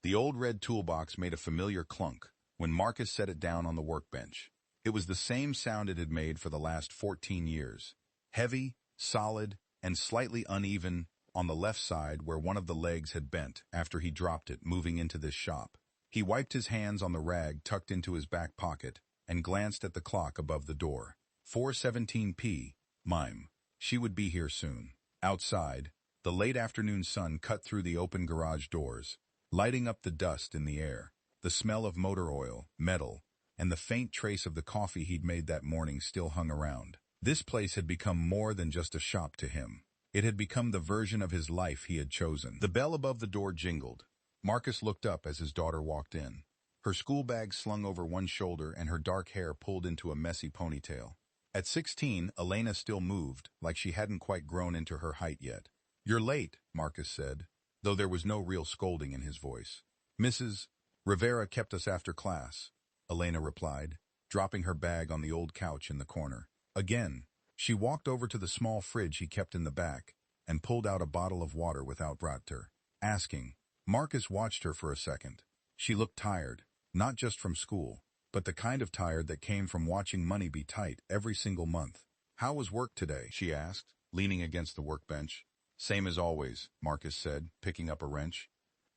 The old red toolbox made a familiar clunk when Marcus set it down on the workbench. It was the same sound it had made for the last 14 years. Heavy, solid, and slightly uneven on the left side where one of the legs had bent after he dropped it moving into this shop. He wiped his hands on the rag tucked into his back pocket and glanced at the clock above the door. 4:17 p.m. She would be here soon. Outside, the late afternoon sun cut through the open garage doors, lighting up the dust in the air. The smell of motor oil, metal, and the faint trace of the coffee he'd made that morning still hung around. This place had become more than just a shop to him. It had become the version of his life he had chosen. The bell above the door jingled. Marcus looked up as his daughter walked in. Her school bag slung over one shoulder and her dark hair pulled into a messy ponytail. At 16, Elena still moved, like she hadn't quite grown into her height yet. "You're late," Marcus said, though there was no real scolding in his voice. "Mrs. Rivera kept us after class," Elena replied, dropping her bag on the old couch in the corner. Again, she walked over to the small fridge he kept in the back and pulled out a bottle of water without her asking. Marcus watched her for a second. She looked tired, not just from school, but the kind of tired that came from watching money be tight every single month. "How was work today?" she asked, leaning against the workbench. "Same as always," Marcus said, picking up a wrench.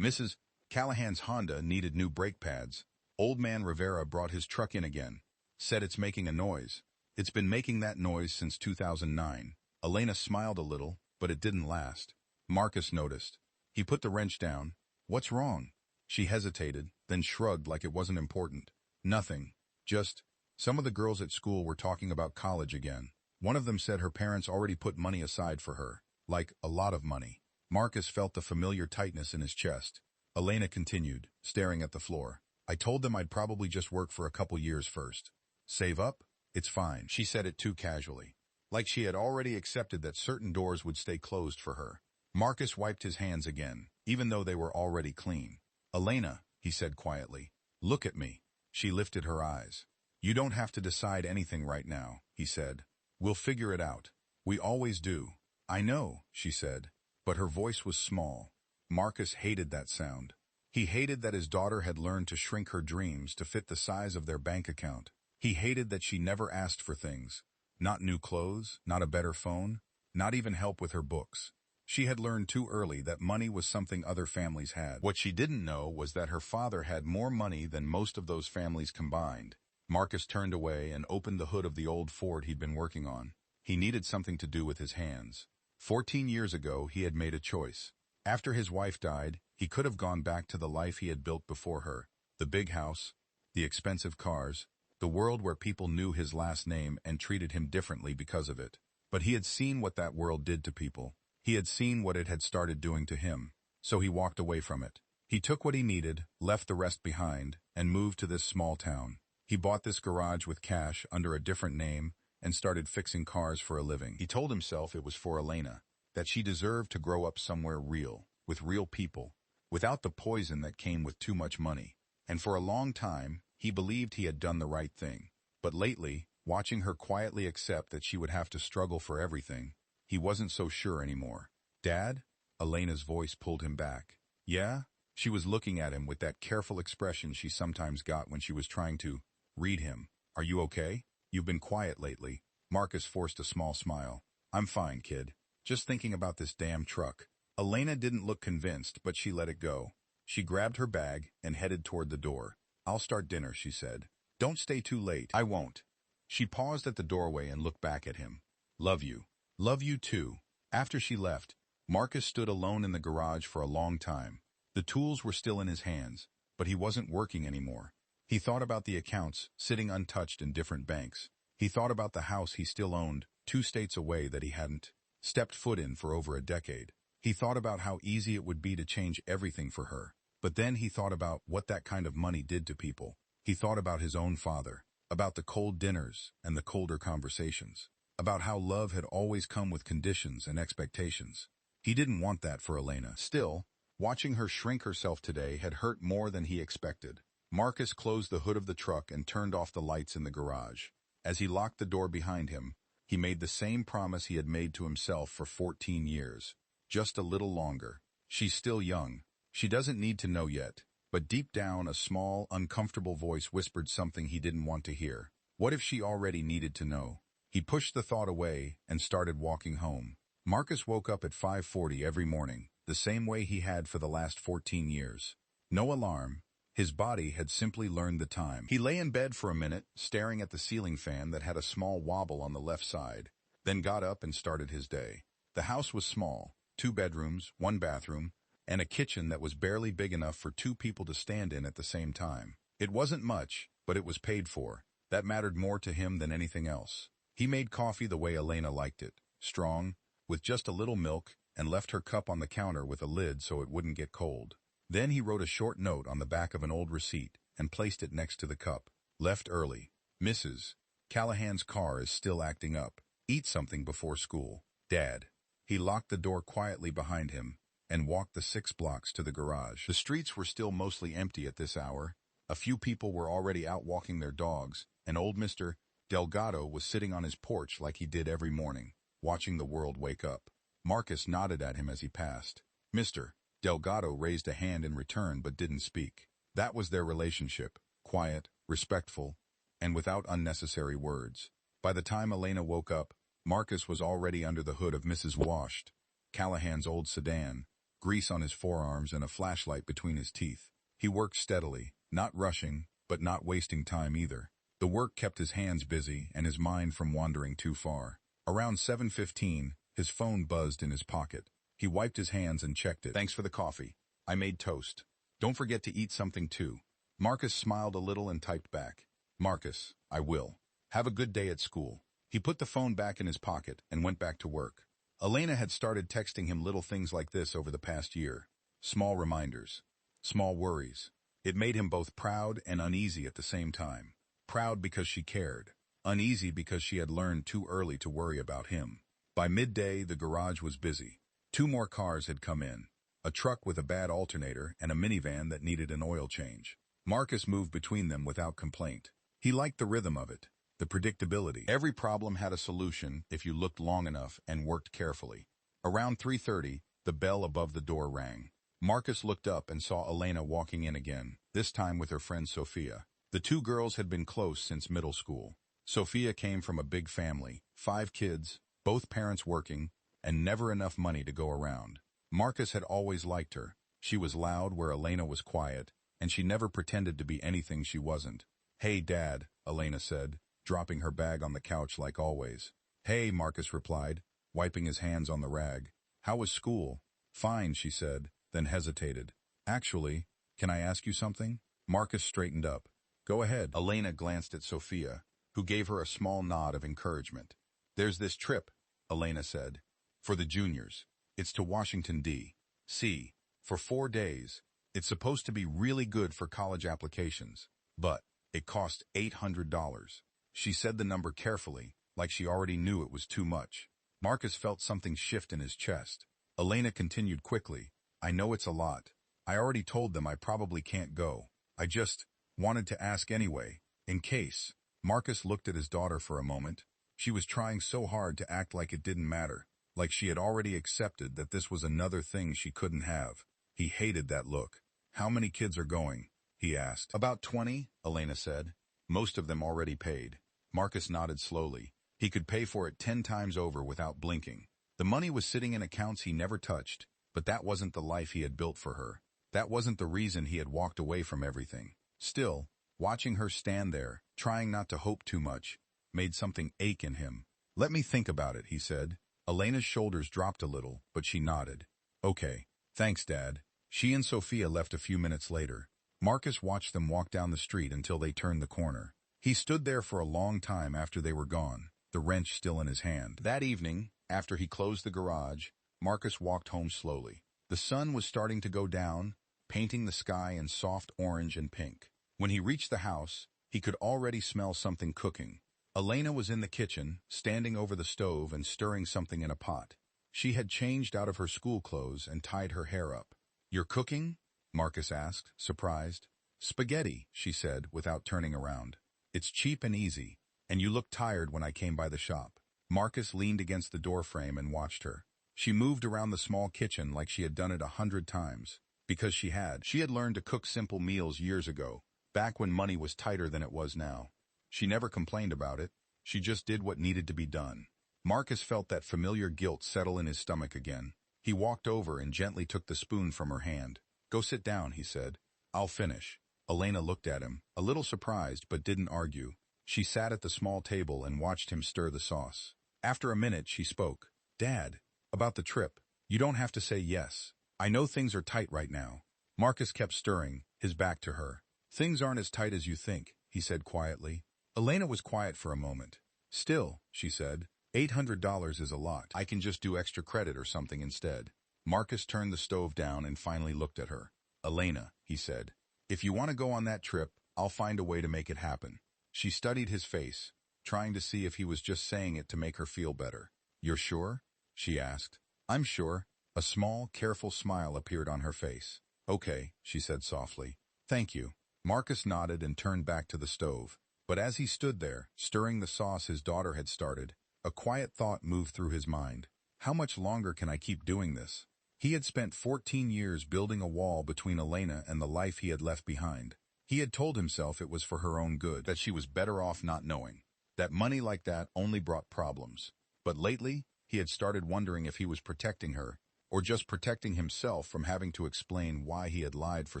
"Mrs. Callahan's Honda needed new brake pads. Old man Rivera brought his truck in again. Said it's making a noise. It's been making that noise since 2009. Elena smiled a little, but it didn't last. Marcus noticed. He put the wrench down. "What's wrong?" She hesitated, then shrugged like it wasn't important. "Nothing. Just, some of the girls at school were talking about college again. One of them said her parents already put money aside for her. Like, a lot of money." Marcus felt the familiar tightness in his chest. Elena continued, staring at the floor. "I told them I'd probably just work for a couple years first. Save up? It's fine." She said it too casually, like she had already accepted that certain doors would stay closed for her. Marcus wiped his hands again, even though they were already clean. "Elena," he said quietly, "look at me." She lifted her eyes. "You don't have to decide anything right now," he said. "We'll figure it out. We always do." "I know," she said, but her voice was small. Marcus hated that sound. He hated that his daughter had learned to shrink her dreams to fit the size of their bank account. He hated that she never asked for things. Not new clothes, not a better phone, not even help with her books. She had learned too early that money was something other families had. What she didn't know was that her father had more money than most of those families combined. Marcus turned away and opened the hood of the old Ford he'd been working on. He needed something to do with his hands. 14 years ago, he had made a choice. After his wife died, he could have gone back to the life he had built before her. The big house, the expensive cars, the world where people knew his last name and treated him differently because of it. But he had seen what that world did to people. He had seen what it had started doing to him, so he walked away from it. He took what he needed, left the rest behind, and moved to this small town. He bought this garage with cash under a different name and started fixing cars for a living. He told himself it was for Elena, that she deserved to grow up somewhere real, with real people, without the poison that came with too much money. And for a long time, he believed he had done the right thing. But lately, watching her quietly accept that she would have to struggle for everything, he wasn't so sure anymore. "Dad?" Elena's voice pulled him back. "Yeah?" She was looking at him with that careful expression she sometimes got when she was trying to read him. "Are you okay? You've been quiet lately." Marcus forced a small smile. "I'm fine, kid. Just thinking about this damn truck." Elena didn't look convinced, but she let it go. She grabbed her bag and headed toward the door. "I'll start dinner," she said. "Don't stay too late." "I won't." She paused at the doorway and looked back at him. "Love you." "Love you too." After she left, Marcus stood alone in the garage for a long time. The tools were still in his hands, but he wasn't working anymore. He thought about the accounts sitting untouched in different banks. He thought about the house he still owned, 2 states away that he hadn't stepped foot in for over a decade. He thought about how easy it would be to change everything for her. But then he thought about what that kind of money did to people. He thought about his own father, about the cold dinners and the colder conversations, about how love had always come with conditions and expectations. He didn't want that for Elena. Still, watching her shrink herself today had hurt more than he expected. Marcus closed the hood of the truck and turned off the lights in the garage. As he locked the door behind him, he made the same promise he had made to himself for 14 years. Just a little longer. She's still young. She doesn't need to know yet. But deep down, a small, uncomfortable voice whispered something he didn't want to hear. What if she already needed to know? He pushed the thought away and started walking home. Marcus woke up at 5:40 every morning, the same way he had for the last 14 years. No alarm. His body had simply learned the time. He lay in bed for a minute, staring at the ceiling fan that had a small wobble on the left side, then got up and started his day. The house was small, 2 bedrooms, 1 bathroom, and a kitchen that was barely big enough for 2 people to stand in at the same time. It wasn't much, but it was paid for. That mattered more to him than anything else. He made coffee the way Elena liked it, strong, with just a little milk, and left her cup on the counter with a lid so it wouldn't get cold. Then he wrote a short note on the back of an old receipt and placed it next to the cup. Left early. Mrs. Callahan's car is still acting up. Eat something before school. Dad. He locked the door quietly behind him and walked the 6 blocks to the garage. The streets were still mostly empty at this hour. A few people were already out walking their dogs, and old Mr. Delgado was sitting on his porch like he did every morning, watching the world wake up. Marcus nodded at him as he passed. Mr. Delgado raised a hand in return but didn't speak. That was their relationship, quiet, respectful, and without unnecessary words. By the time Elena woke up, Marcus was already under the hood of Mrs. Washed, Callahan's old sedan, grease on his forearms and a flashlight between his teeth. He worked steadily, not rushing, but not wasting time either. The work kept his hands busy and his mind from wandering too far. Around 7:15, his phone buzzed in his pocket. He wiped his hands and checked it. Thanks for the coffee. I made toast. Don't forget to eat something too. Marcus smiled a little and typed back. Marcus, I will. Have a good day at school. He put the phone back in his pocket and went back to work. Elena had started texting him little things like this over the past year. Small reminders. Small worries. It made him both proud and uneasy at the same time. Proud because she cared. Uneasy because she had learned too early to worry about him. By midday, the garage was busy. 2 more cars had come in. A truck with a bad alternator and a minivan that needed an oil change. Marcus moved between them without complaint. He liked the rhythm of it, the predictability. Every problem had a solution if you looked long enough and worked carefully. Around 3:30, the bell above the door rang. Marcus looked up and saw Elena walking in again, this time with her friend Sophia. The 2 girls had been close since middle school. Sophia came from a big family, 5 kids, both parents working, and never enough money to go around. Marcus had always liked her. She was loud where Elena was quiet, and she never pretended to be anything she wasn't. Hey, Dad, Elena said, dropping her bag on the couch like always. Hey, Marcus replied, wiping his hands on the rag. How was school? Fine, she said, then hesitated. Actually, can I ask you something? Marcus straightened up. Go ahead. Elena glanced at Sophia, who gave her a small nod of encouragement. There's this trip, Elena said, for the juniors. It's to Washington, D.C. for 4 days. It's supposed to be really good for college applications, but it cost $800. She said the number carefully, like she already knew it was too much. Marcus felt something shift in his chest. Elena continued quickly. I know it's a lot. I already told them I probably can't go. I just wanted to ask anyway, in case. Marcus looked at his daughter for a moment. She was trying so hard to act like it didn't matter, like she had already accepted that this was another thing she couldn't have. He hated that look. How many kids are going? He asked. About 20, Elena said. Most of them already paid. Marcus nodded slowly. He could pay for it 10 times over without blinking. The money was sitting in accounts he never touched, but that wasn't the life he had built for her. That wasn't the reason he had walked away from everything. Still, watching her stand there, trying not to hope too much, made something ache in him. Let me think about it, he said. Elena's shoulders dropped a little, but she nodded. Okay, thanks, Dad. She and Sophia left a few minutes later. Marcus watched them walk down the street until they turned the corner. He stood there for a long time after they were gone, the wrench still in his hand. That evening, after he closed the garage, Marcus walked home slowly. The sun was starting to go down, painting the sky in soft orange and pink. When he reached the house, he could already smell something cooking. Elena was in the kitchen, standing over the stove and stirring something in a pot. She had changed out of her school clothes and tied her hair up. You're cooking? Marcus asked, surprised. Spaghetti, she said, without turning around. It's cheap and easy, and you looked tired when I came by the shop. Marcus leaned against the doorframe and watched her. She moved around the small kitchen like she had done it 100 times. Because she had. She had learned to cook simple meals years ago, back when money was tighter than it was now. She never complained about it. She just did what needed to be done. Marcus felt that familiar guilt settle in his stomach again. He walked over and gently took the spoon from her hand. "Go sit down," he said. "I'll finish." Elena looked at him, a little surprised but didn't argue. She sat at the small table and watched him stir the sauce. After a minute, she spoke. "Dad, about the trip. You don't have to say yes. I know things are tight right now." Marcus kept stirring, his back to her. "Things aren't as tight as you think," he said quietly. Elena was quiet for a moment. "Still," she said, $800 is a lot. I can just do extra credit or something instead." Marcus turned the stove down and finally looked at her. "Elena," he said, "if you want to go on that trip, I'll find a way to make it happen." She studied his face, trying to see if he was just saying it to make her feel better. "You're sure?" she asked. "I'm sure." A small, careful smile appeared on her face. "Okay," she said softly. "Thank you." Marcus nodded and turned back to the stove. But as he stood there, stirring the sauce his daughter had started, a quiet thought moved through his mind. How much longer can I keep doing this? He had spent 14 years building a wall between Elena and the life he had left behind. He had told himself it was for her own good, that she was better off not knowing, that money like that only brought problems. But lately, he had started wondering if he was protecting her, or just protecting himself from having to explain why he had lied for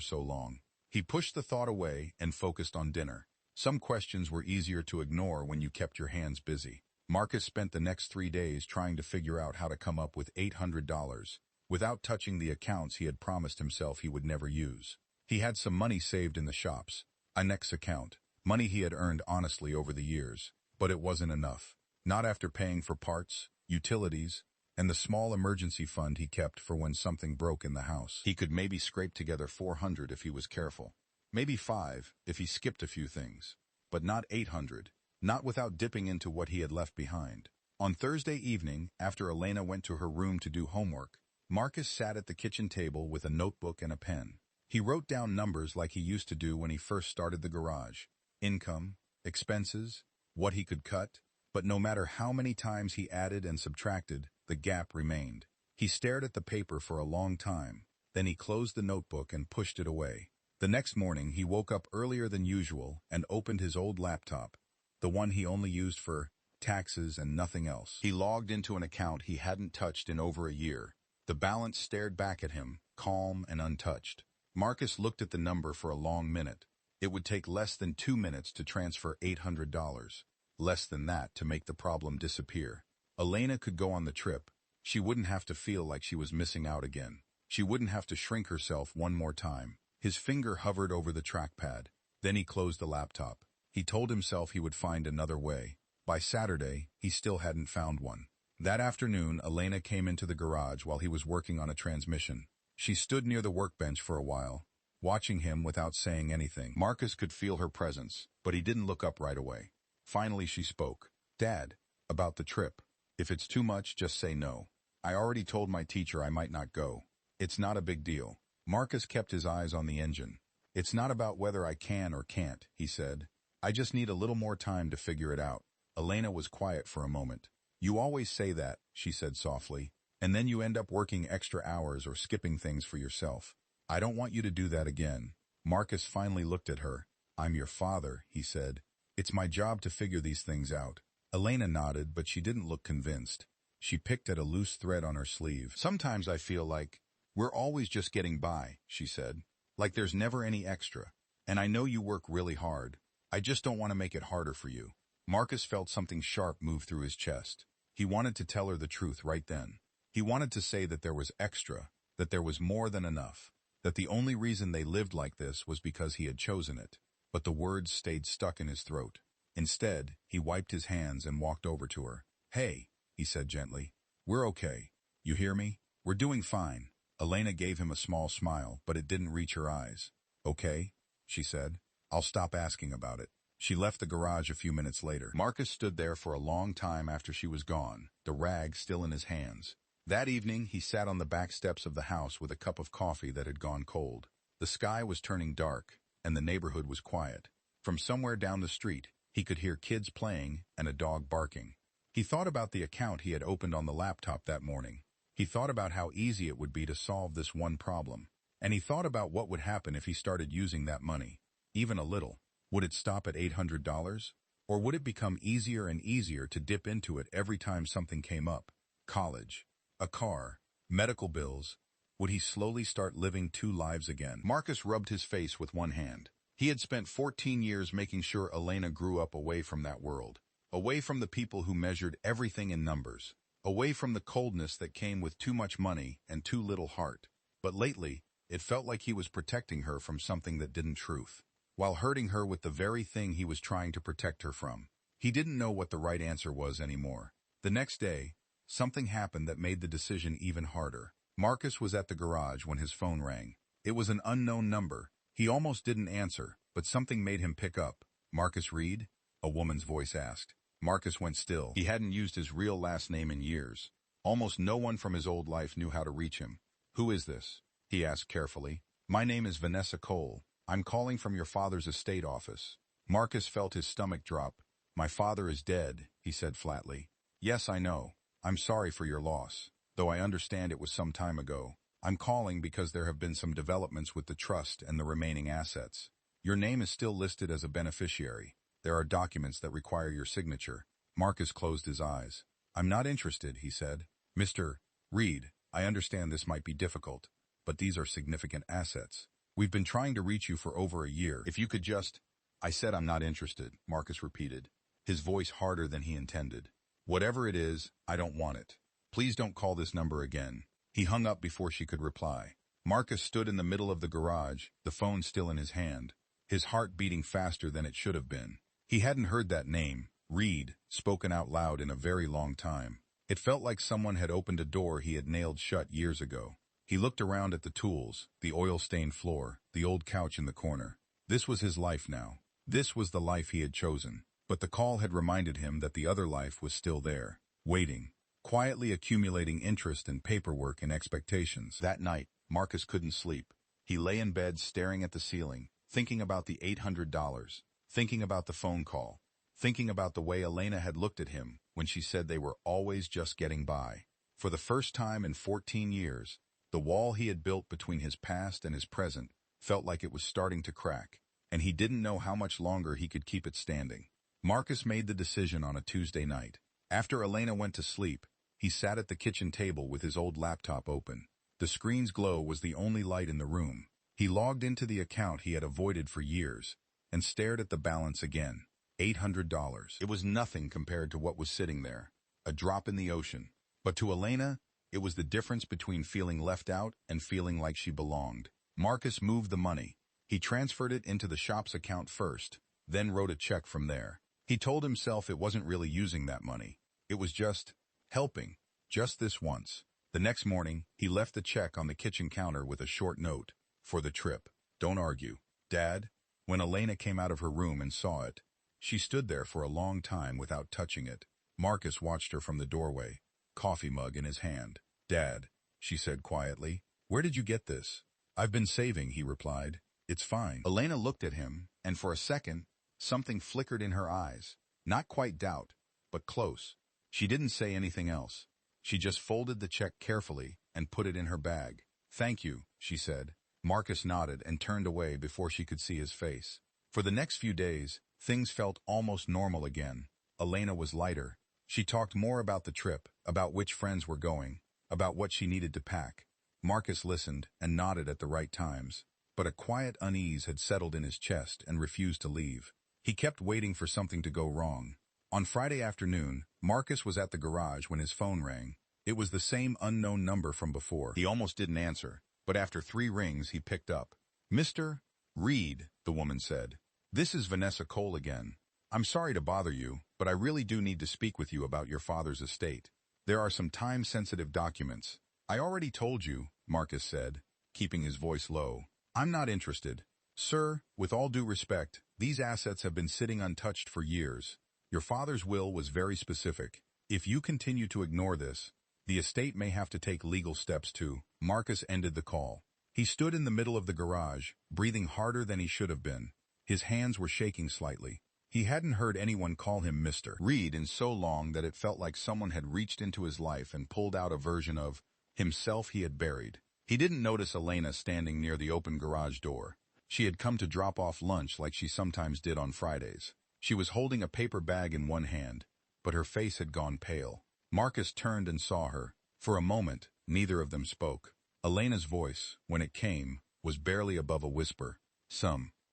so long. He pushed the thought away and focused on dinner. Some questions were easier to ignore when you kept your hands busy. Marcus spent the next 3 days trying to figure out how to come up with $800, without touching the accounts he had promised himself he would never use. He had some money saved in the shops, a next account, money he had earned honestly over the years, but it wasn't enough. Not after paying for parts, utilities, and the small emergency fund he kept for when something broke in the house. He could maybe scrape together $400 if he was careful. Maybe $5 if he skipped a few things. But not $800, not without dipping into what he had left behind. On Thursday evening, after Elena went to her room to do homework, Marcus sat at the kitchen table with a notebook and a pen. He wrote down numbers like he used to do when he first started the garage. Income, expenses, what he could cut. But no matter how many times he added and subtracted, the gap remained. He stared at the paper for a long time. Then he closed the notebook and pushed it away. The next morning, he woke up earlier than usual and opened his old laptop, the one he only used for taxes and nothing else. He logged into an account he hadn't touched in over a year. The balance stared back at him, calm and untouched. Marcus looked at the number for a long minute. It would take less than 2 minutes to transfer $800. Less than that to make the problem disappear. Elena could go on the trip. She wouldn't have to feel like she was missing out again. She wouldn't have to shrink herself one more time. His finger hovered over the trackpad. Then he closed the laptop. He told himself he would find another way. By Saturday, he still hadn't found one. That afternoon, Elena came into the garage while he was working on a transmission. She stood near the workbench for a while, watching him without saying anything. Marcus could feel her presence, but he didn't look up right away. Finally, she spoke. "Dad, about the trip. If it's too much, just say no. I already told my teacher I might not go. It's not a big deal." Marcus kept his eyes on the engine. "It's not about whether I can or can't," he said. "I just need a little more time to figure it out." Elena was quiet for a moment. "You always say that," she said softly, "and then you end up working extra hours or skipping things for yourself. I don't want you to do that again." Marcus finally looked at her. "I'm your father," he said. "It's my job to figure these things out." Elena nodded, but she didn't look convinced. She picked at a loose thread on her sleeve. "Sometimes I feel like we're always just getting by," she said. "Like there's never any extra. And I know you work really hard. I just don't want to make it harder for you." Marcus felt something sharp move through his chest. He wanted to tell her the truth right then. He wanted to say that there was extra, that there was more than enough, that the only reason they lived like this was because he had chosen it. But the words stayed stuck in his throat. Instead, he wiped his hands and walked over to her. "Hey," he said gently. "We're okay. You hear me? We're doing fine." Elena gave him a small smile, but it didn't reach her eyes. "Okay," she said. "I'll stop asking about it." She left the garage a few minutes later. Marcus stood there for a long time after she was gone, the rag still in his hands. That evening, he sat on the back steps of the house with a cup of coffee that had gone cold. The sky was turning dark, and the neighborhood was quiet. From somewhere down the street, he could hear kids playing and a dog barking. He thought about the account he had opened on the laptop that morning. He thought about how easy it would be to solve this one problem. And he thought about what would happen if he started using that money, even a little. Would it stop at $800? Or would it become easier and easier to dip into it every time something came up? College, a car, medical bills. Would he slowly start living two lives again? Marcus rubbed his face with one hand. He had spent 14 years making sure Elena grew up away from that world, away from the people who measured everything in numbers, away from the coldness that came with too much money and too little heart. But lately, it felt like he was protecting her from something that didn't truth, while hurting her with the very thing he was trying to protect her from. He didn't know what the right answer was anymore. The next day, something happened that made the decision even harder. Marcus was at the garage when his phone rang. It was an unknown number. He almost didn't answer, but something made him pick up. "Marcus Reed?" a woman's voice asked. Marcus went still. He hadn't used his real last name in years. Almost no one from his old life knew how to reach him. "Who is this?" he asked carefully. "My name is Vanessa Cole. I'm calling from your father's estate office." Marcus felt his stomach drop. "My father is dead," he said flatly. "Yes, I know. I'm sorry for your loss, though I understand it was some time ago. I'm calling because there have been some developments with the trust and the remaining assets. Your name is still listed as a beneficiary. There are documents that require your signature." Marcus closed his eyes. "I'm not interested," he said. "Mr. Reed, I understand this might be difficult, but these are significant assets. We've been trying to reach you for over a year. If you could just—" "I said I'm not interested," Marcus repeated, his voice harder than he intended. "Whatever it is, I don't want it. Please don't call this number again." He hung up before she could reply. Marcus stood in the middle of the garage, the phone still in his hand, his heart beating faster than it should have been. He hadn't heard that name, Reed, spoken out loud in a very long time. It felt like someone had opened a door he had nailed shut years ago. He looked around at the tools, the oil-stained floor, the old couch in the corner. This was his life now. This was the life he had chosen. But the call had reminded him that the other life was still there, waiting, quietly accumulating interest and paperwork and expectations. That night, Marcus couldn't sleep. He lay in bed staring at the ceiling, thinking about the $800, thinking about the phone call, thinking about the way Elena had looked at him when she said they were always just getting by. For the first time in 14 years, the wall he had built between his past and his present felt like it was starting to crack, and he didn't know how much longer he could keep it standing. Marcus made the decision on a Tuesday night. After Elena went to sleep, he sat at the kitchen table with his old laptop open. The screen's glow was the only light in the room. He logged into the account he had avoided for years and stared at the balance again. $800. It was nothing compared to what was sitting there, a drop in the ocean. But to Elena, it was the difference between feeling left out and feeling like she belonged. Marcus moved the money. He transferred it into the shop's account first, then wrote a check from there. He told himself it wasn't really using that money. It was just helping, just this once. The next morning, he left the check on the kitchen counter with a short note. "For the trip. Don't argue. Dad." When Elena came out of her room and saw it, she stood there for a long time without touching it. Marcus watched her from the doorway, coffee mug in his hand. "Dad," she said quietly, "where did you get this?" "I've been saving," he replied. "It's fine." Elena looked at him, and for a second, something flickered in her eyes. Not quite doubt, but close. She didn't say anything else. She just folded the check carefully and put it in her bag. "Thank you," she said. Marcus nodded and turned away before she could see his face. For the next few days, things felt almost normal again. Elena was lighter. She talked more about the trip, about which friends were going, about what she needed to pack. Marcus listened and nodded at the right times, but a quiet unease had settled in his chest and refused to leave. He kept waiting for something to go wrong. On Friday afternoon, Marcus was at the garage when his phone rang. It was the same unknown number from before. He almost didn't answer, but after 3 rings he picked up. "Mr. Reed," the woman said. "This is Vanessa Cole again. I'm sorry to bother you, but I really do need to speak with you about your father's estate. There are some time-sensitive documents." "I already told you," Marcus said, keeping his voice low. "I'm not interested. Sir, with all due respect, these assets have been sitting untouched for years. Your father's will was very specific. If you continue to ignore this, the estate may have to take legal steps too." Marcus ended the call. He stood in the middle of the garage, breathing harder than he should have been. His hands were shaking slightly. He hadn't heard anyone call him Mr. Reed in so long that it felt like someone had reached into his life and pulled out a version of himself he had buried. He didn't notice Elena standing near the open garage door. She had come to drop off lunch like she sometimes did on Fridays. She was holding a paper bag in one hand, but her face had gone pale. Marcus turned and saw her. For a moment, neither of them spoke. Elena's voice, when it came, was barely above a whisper.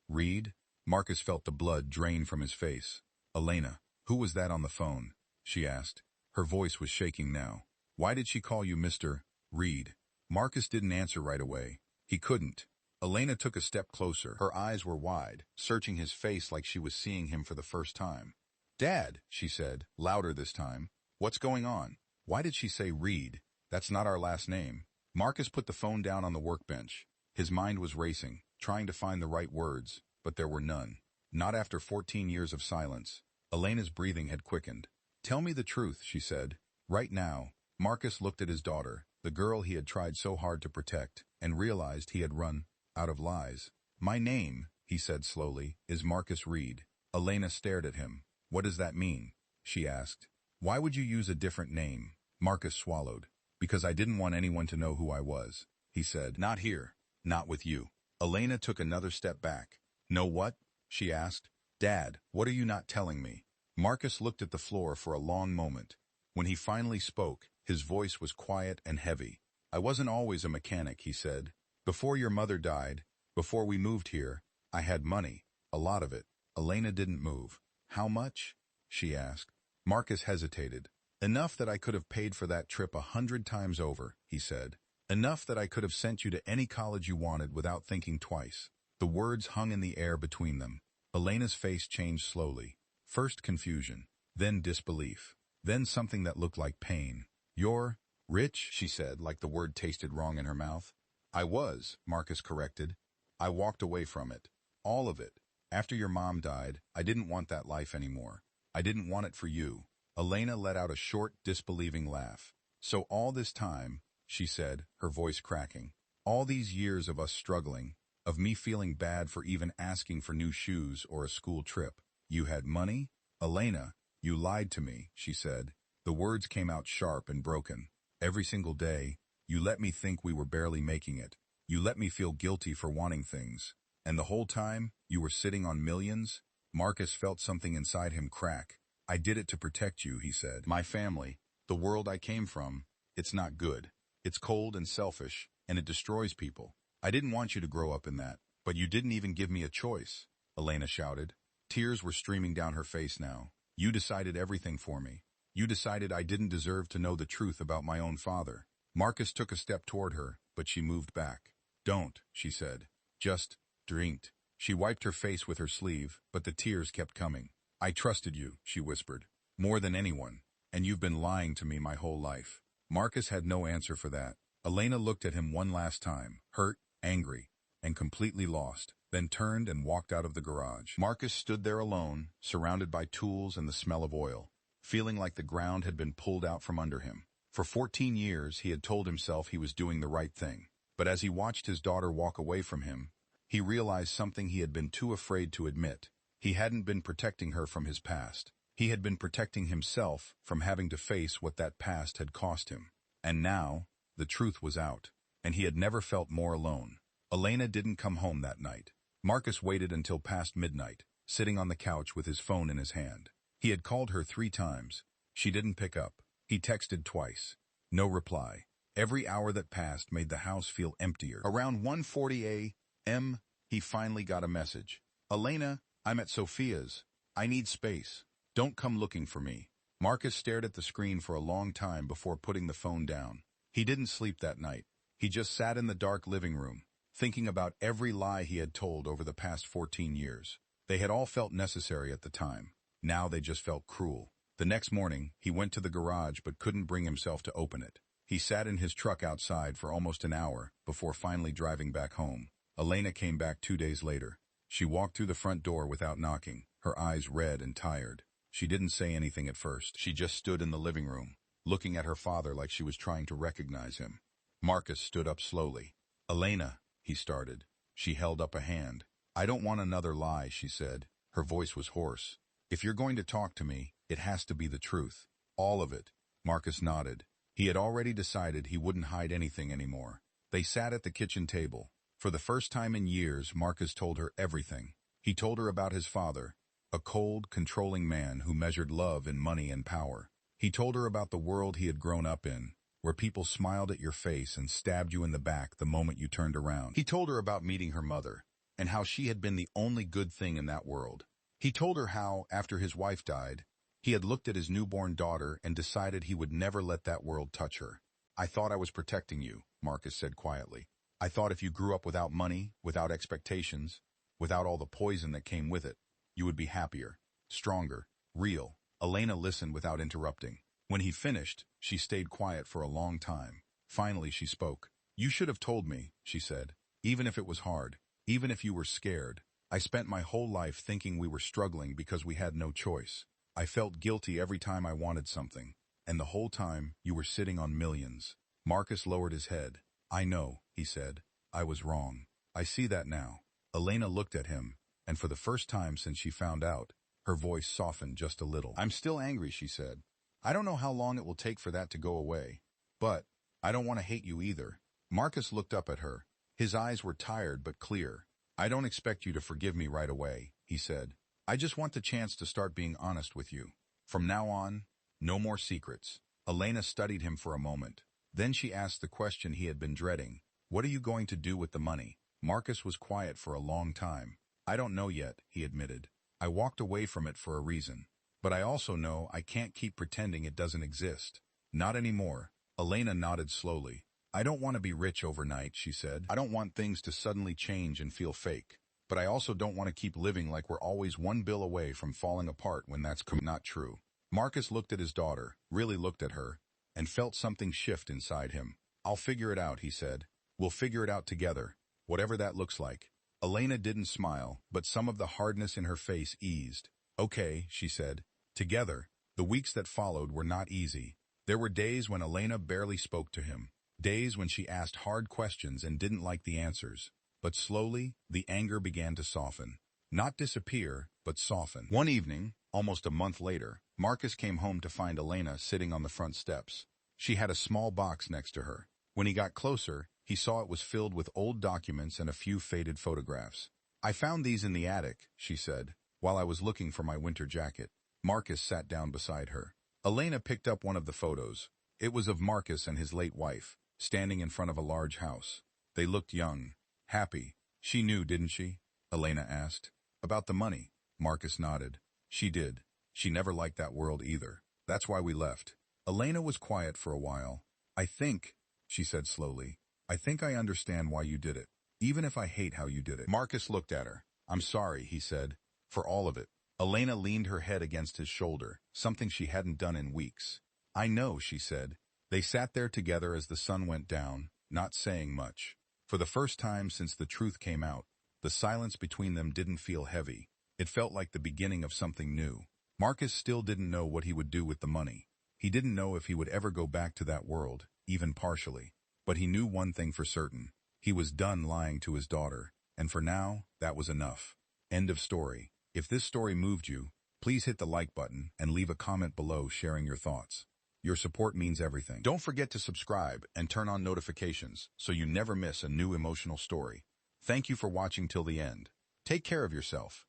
Reed? Marcus felt the blood drain from his face. Elena, who was that on the phone? She asked. Her voice was shaking now. Why did she call you Mr. Reed? Marcus didn't answer right away. He couldn't. Elena took a step closer. Her eyes were wide, searching his face like she was seeing him for the first time. Dad, she said, louder this time. What's going on? Why did she say Reed? That's not our last name. Marcus put the phone down on the workbench. His mind was racing, trying to find the right words, but there were none. Not after 14 years of silence. Elena's breathing had quickened. Tell me the truth, she said. Right now. Marcus looked at his daughter, the girl he had tried so hard to protect, and realized he had run out of lies. My name, he said slowly, is Marcus Reed. Elena stared at him. What does that mean? She asked. Why would you use a different name? Marcus swallowed. Because I didn't want anyone to know who I was, he said. Not here. Not with you. Elena took another step back. Know what? She asked. Dad, what are you not telling me? Marcus looked at the floor for a long moment. When he finally spoke, his voice was quiet and heavy. I wasn't always a mechanic, he said. Before your mother died, before we moved here, I had money, a lot of it. Elena didn't move. How much? She asked. Marcus hesitated. Enough that I could have paid for that trip 100 times over, he said. Enough that I could have sent you to any college you wanted without thinking twice. The words hung in the air between them. Elena's face changed slowly. First confusion, then disbelief, then something that looked like pain. You're rich, she said, like the word tasted wrong in her mouth. I was, Marcus corrected. I walked away from it. All of it. After your mom died, I didn't want that life anymore. I didn't want it for you. Elena let out a short, disbelieving laugh. So all this time, she said, her voice cracking, all these years of us struggling, of me feeling bad for even asking for new shoes or a school trip, you had money? Elena, you lied to me, she said. The words came out sharp and broken. Every single day, you let me think we were barely making it. You let me feel guilty for wanting things. And the whole time, you were sitting on millions? Marcus felt something inside him crack. I did it to protect you, he said. My family, the world I came from, it's not good. It's cold and selfish, and it destroys people. I didn't want you to grow up in that, but you didn't even give me a choice, Elena shouted. Tears were streaming down her face now. You decided everything for me. You decided I didn't deserve to know the truth about my own father. Marcus took a step toward her, but she moved back. Don't, she said. Just drink. She wiped her face with her sleeve, but the tears kept coming. I trusted you, she whispered. More than anyone. And you've been lying to me my whole life. Marcus had no answer for that. Elena looked at him one last time, hurt, angry, and completely lost, then turned and walked out of the garage. Marcus stood there alone, surrounded by tools and the smell of oil, feeling like the ground had been pulled out from under him. For 14 years, he had told himself he was doing the right thing. But as he watched his daughter walk away from him, he realized something he had been too afraid to admit. He hadn't been protecting her from his past. He had been protecting himself from having to face what that past had cost him. And now, the truth was out, and he had never felt more alone. Elena didn't come home that night. Marcus waited until past midnight, sitting on the couch with his phone in his hand. He had called her 3 times. She didn't pick up. He texted twice. No reply. Every hour that passed made the house feel emptier. Around 1:40 a.m., he finally got a message. Elena, I'm at Sophia's. I need space. Don't come looking for me. Marcus stared at the screen for a long time before putting the phone down. He didn't sleep that night. He just sat in the dark living room, thinking about every lie he had told over the past 14 years. They had all felt necessary at the time. Now they just felt cruel. The next morning, he went to the garage but couldn't bring himself to open it. He sat in his truck outside for almost an hour before finally driving back home. Elena came back 2 days later. She walked through the front door without knocking, her eyes red and tired. She didn't say anything at first. She just stood in the living room, looking at her father like she was trying to recognize him. Marcus stood up slowly. Elena, he started. She held up a hand. I don't want another lie, she said. Her voice was hoarse. If you're going to talk to me, it has to be the truth. All of it. Marcus nodded. He had already decided he wouldn't hide anything anymore. They sat at the kitchen table. For the first time in years, Marcus told her everything. He told her about his father, a cold, controlling man who measured love in money and power. He told her about the world he had grown up in, where people smiled at your face and stabbed you in the back the moment you turned around. He told her about meeting her mother, and how she had been the only good thing in that world. He told her how, after his wife died, he had looked at his newborn daughter and decided he would never let that world touch her. "I thought I was protecting you," Marcus said quietly. "I thought if you grew up without money, without expectations, without all the poison that came with it, you would be happier, stronger, real." Elena listened without interrupting. When he finished, she stayed quiet for a long time. Finally, she spoke. "You should have told me," she said. "Even if it was hard, even if you were scared. I spent my whole life thinking we were struggling because we had no choice. I felt guilty every time I wanted something. And the whole time, you were sitting on millions." Marcus lowered his head. "I know," he said. "I was wrong. I see that now." Elena looked at him, and for the first time since she found out, her voice softened just a little. "I'm still angry," she said. "I don't know how long it will take for that to go away. But I don't want to hate you either." Marcus looked up at her. His eyes were tired but clear. "I don't expect you to forgive me right away," he said. "I just want the chance to start being honest with you. From now on, no more secrets." Elena studied him for a moment. Then she asked the question he had been dreading. "What are you going to do with the money?" Marcus was quiet for a long time. "I don't know yet," he admitted. "I walked away from it for a reason. But I also know I can't keep pretending it doesn't exist. Not anymore." Elena nodded slowly. "I don't want to be rich overnight," she said. "I don't want things to suddenly change and feel fake. But I also don't want to keep living like we're always one bill away from falling apart when that's not true." Marcus looked at his daughter, really looked at her, and felt something shift inside him. "I'll figure it out," he said. "We'll figure it out together, whatever that looks like." Elena didn't smile, but some of the hardness in her face eased. "Okay," she said. Together, the weeks that followed were not easy. There were days when Elena barely spoke to him, days when she asked hard questions and didn't like the answers. But slowly, the anger began to soften. Not disappear, but soften. One evening, almost a month later, Marcus came home to find Elena sitting on the front steps. She had a small box next to her. When he got closer, he saw it was filled with old documents and a few faded photographs. "I found these in the attic," she said, "while I was looking for my winter jacket." Marcus sat down beside her. Elena picked up one of the photos. It was of Marcus and his late wife, standing in front of a large house. They looked young, happy. "She knew, didn't she?" Elena asked. "About the money?" Marcus nodded. "She did. She never liked that world either. That's why we left." Elena was quiet for a while. "I think," she said slowly, "I think I understand why you did it, even if I hate how you did it." Marcus looked at her. "I'm sorry," he said, "for all of it." Elena leaned her head against his shoulder, something she hadn't done in weeks. "I know," she said. They sat there together as the sun went down, not saying much. For the first time since the truth came out, the silence between them didn't feel heavy. It felt like the beginning of something new. Marcus still didn't know what he would do with the money. He didn't know if he would ever go back to that world, even partially. But he knew one thing for certain. He was done lying to his daughter, and for now, that was enough. End of story. If this story moved you, please hit the like button and leave a comment below sharing your thoughts. Your support means everything. Don't forget to subscribe and turn on notifications so you never miss a new emotional story. Thank you for watching till the end. Take care of yourself.